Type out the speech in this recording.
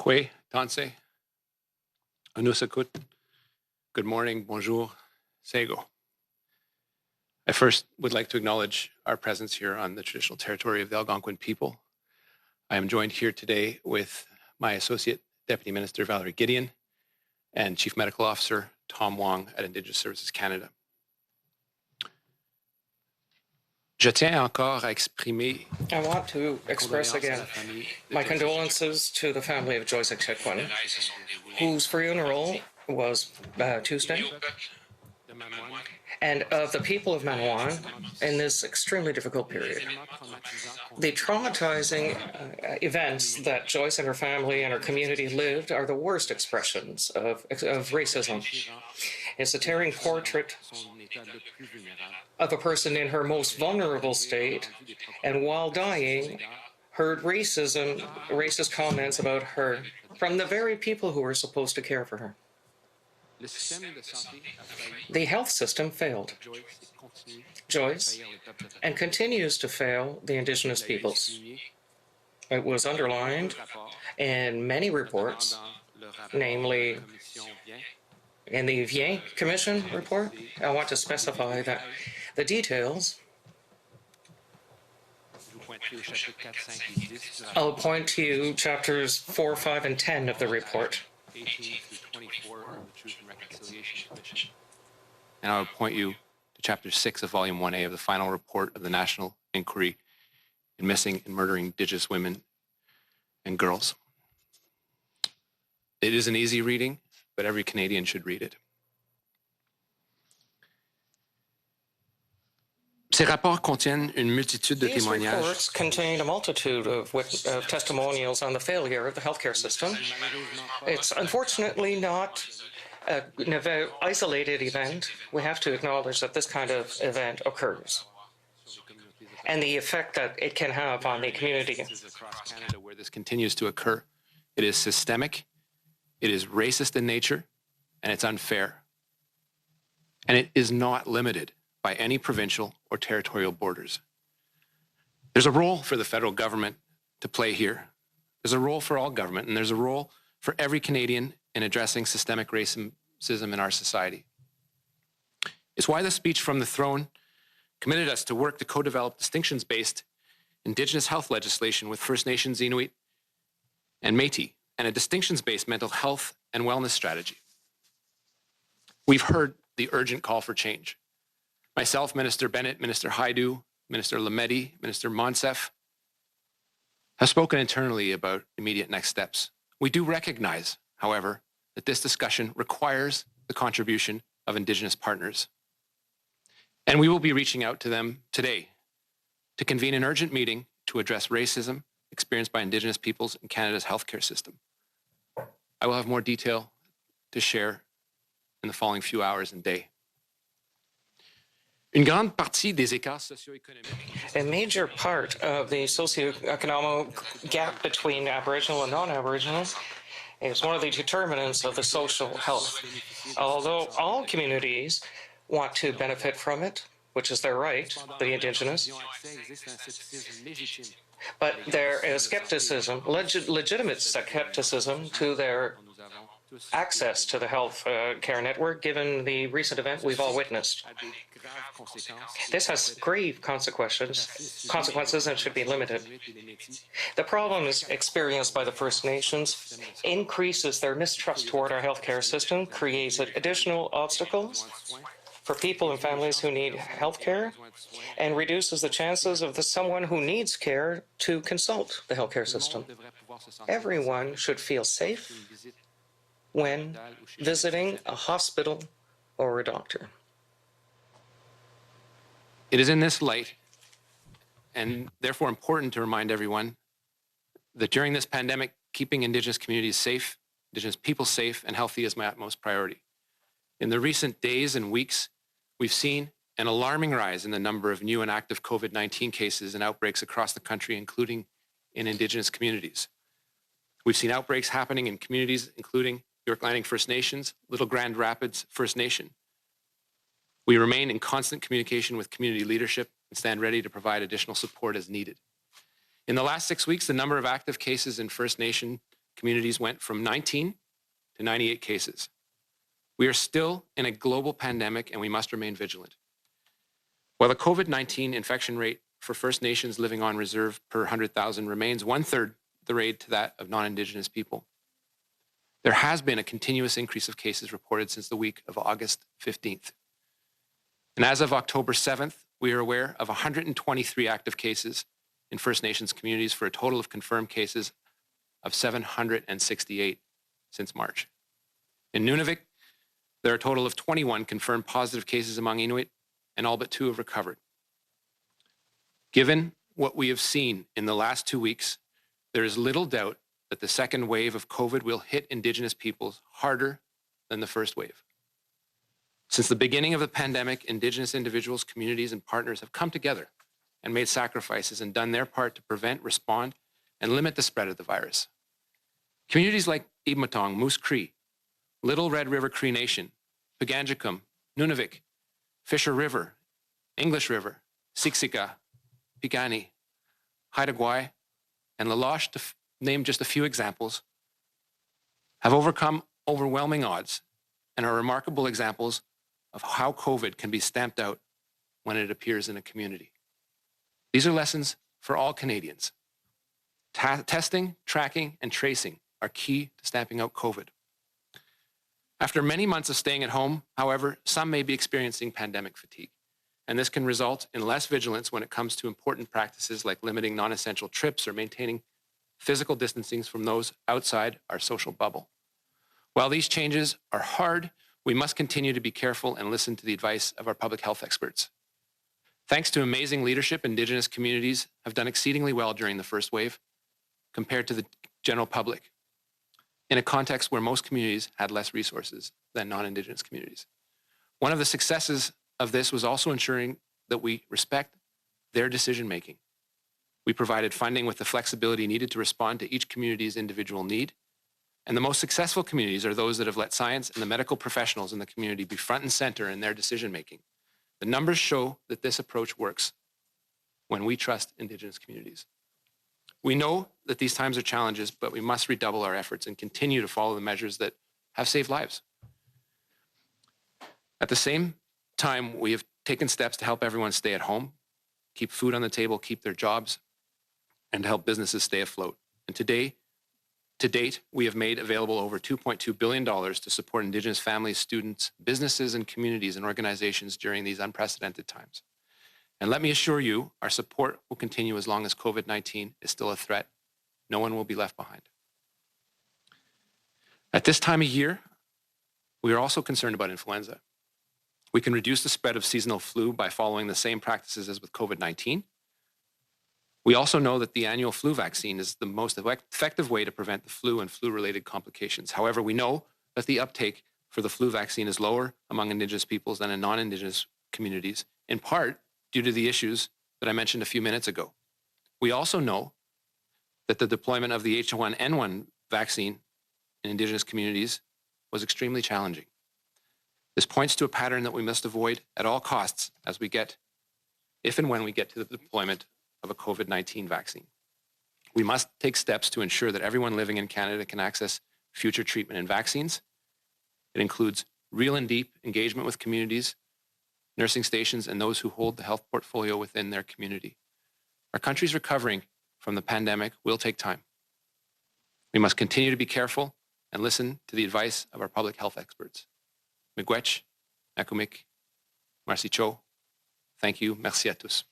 Kwe, Tanse, Anusakut, good morning, bonjour, Sego. I first would like to acknowledge our presence here on the traditional territory of the Algonquin people. I am joined here today with my Associate Deputy Minister, Valerie Gideon, and Chief Medical Officer, Tom Wong at Indigenous Services Canada. Je tiens encore à exprimer I want to express again my condolences to the family of Joyce Echequin, whose funeral was Tuesday, and of the people of Manawan in this extremely difficult period. The traumatizing events that Joyce and her family and her community lived are the worst expressions of racism. It's a tearing portrait of a person in her most vulnerable state, and while dying, heard racist comments about her from the very people who were supposed to care for her. The health system failed Joyce and continues to fail the Indigenous peoples. It was underlined in many reports, namely in the Vien Commission report. I want to specify that the details. I'll point to you chapters 4, 5, and 10 of the report. And I would point you to Chapter 6 of Volume 1A of the final report of the National Inquiry in Missing and Murdering Indigenous Women and Girls. It isn't easy reading, but every Canadian should read it. Ces rapports contiennent une multitude de These témoignages. reports contain a multitude of testimonials on the failure of the healthcare system. It's unfortunately not an isolated event. We have to acknowledge that this kind of event occurs and the effect that it can have on the community. Across Canada where this continues to occur, it is systemic, it is racist in nature, and it's unfair. And it is not limited by any provincial or territorial borders. There's a role for the federal government to play here. There's a role for all government, and there's a role for every Canadian in addressing systemic racism in our society. It's why the speech from the throne committed us to work to co-develop distinctions-based Indigenous health legislation with First Nations, Inuit, and Métis, and a distinctions-based mental health and wellness strategy. We've heard the urgent call for change. Myself, Minister Bennett, Minister Haidu, Minister Lametti, Minister Monsef have spoken internally about immediate next steps. We do recognize, however, that this discussion requires the contribution of Indigenous partners. And we will be reaching out to them today to convene an urgent meeting to address racism experienced by Indigenous peoples in Canada's healthcare system. I will have more detail to share in the following few hours and day. Une grande partie des écarts socio-économiques. A major part of the socioeconomic gap between Aboriginal and non-Aboriginals is one of the determinants of the social health. Although all communities want to benefit from it, which is their right, the Indigenous, but there is skepticism, legitimate skepticism to their access to the health care network, given the recent event we've all witnessed. This has grave consequences and should be limited. The problems experienced by the First Nations increases their mistrust toward our healthcare system, creates additional obstacles for people and families who need health care, and reduces the chances of someone who needs care to consult the healthcare system. Everyone should feel safe when visiting a hospital or a doctor. It is in this light, and therefore important to remind everyone, that during this pandemic, keeping Indigenous communities safe, Indigenous people safe and healthy is my utmost priority. In the recent days and weeks, we've seen an alarming rise in the number of new and active COVID-19 cases and outbreaks across the country, including in Indigenous communities. We've seen outbreaks happening in communities including York Landing First Nations, Little Grand Rapids First Nation. We remain in constant communication with community leadership and stand ready to provide additional support as needed. In the last 6 weeks, the number of active cases in First Nation communities went from 19 to 98 cases. We are still in a global pandemic and we must remain vigilant. While the COVID-19 infection rate for First Nations living on reserve per 100,000 remains 1/3 the rate to that of non-Indigenous people, there has been a continuous increase of cases reported since the week of August 15th. And as of October 7th, we are aware of 123 active cases in First Nations communities for a total of confirmed cases of 768 since March. In Nunavik, there are a total of 21 confirmed positive cases among Inuit, and all but 2 have recovered. Given what we have seen in the last 2 weeks, there is little doubt that the second wave of COVID will hit Indigenous peoples harder than the first wave. Since the beginning of the pandemic, Indigenous individuals, communities, and partners have come together and made sacrifices and done their part to prevent, respond, and limit the spread of the virus. Communities like Ibmatong, Moose Cree, Little Red River Cree Nation, Piganjicum, Nunavik, Fisher River, English River, Siksika, Piikani, Haida Gwaii, and Laloche, to name just a few examples, have overcome overwhelming odds and are remarkable examples of how COVID can be stamped out when it appears in a community. These are lessons for all Canadians. Testing, tracking, and tracing are key to stamping out COVID. After many months of staying at home, however, some may be experiencing pandemic fatigue, and this can result in less vigilance when it comes to important practices like limiting non-essential trips or maintaining physical distancing from those outside our social bubble. While these changes are hard, we must continue to be careful and listen to the advice of our public health experts. Thanks to amazing leadership, Indigenous communities have done exceedingly well during the first wave compared to the general public, in a context where most communities had less resources than non-Indigenous communities. One of the successes of this was also ensuring that we respect their decision-making. We provided funding with the flexibility needed to respond to each community's individual need. And the most successful communities are those that have let science and the medical professionals in the community be front and center in their decision-making. The numbers show that this approach works when we trust Indigenous communities. We know that these times are challenges, but we must redouble our efforts and continue to follow the measures that have saved lives. At the same time, we have taken steps to help everyone stay at home, keep food on the table, keep their jobs, and to help businesses stay afloat. And to date, we have made available over $2.2 billion to support Indigenous families, students, businesses, and communities and organizations during these unprecedented times. And let me assure you, our support will continue as long as COVID-19 is still a threat. No one will be left behind. At this time of year, we are also concerned about influenza. We can reduce the spread of seasonal flu by following the same practices as with COVID-19. We also know that the annual flu vaccine is the most effective way to prevent the flu and flu-related complications. However, we know that the uptake for the flu vaccine is lower among Indigenous peoples than in non-Indigenous communities, in part due to the issues that I mentioned a few minutes ago. We also know that the deployment of the H1N1 vaccine in Indigenous communities was extremely challenging. This points to a pattern that we must avoid at all costs as we get, if and when we get to the deployment of a COVID-19 vaccine. We must take steps to ensure that everyone living in Canada can access future treatment and vaccines. It includes real and deep engagement with communities, nursing stations, and those who hold the health portfolio within their community. Our country's recovering from the pandemic will take time. We must continue to be careful and listen to the advice of our public health experts. Miigwech, Nakumik, Marci Cho. Thank you. Merci à tous.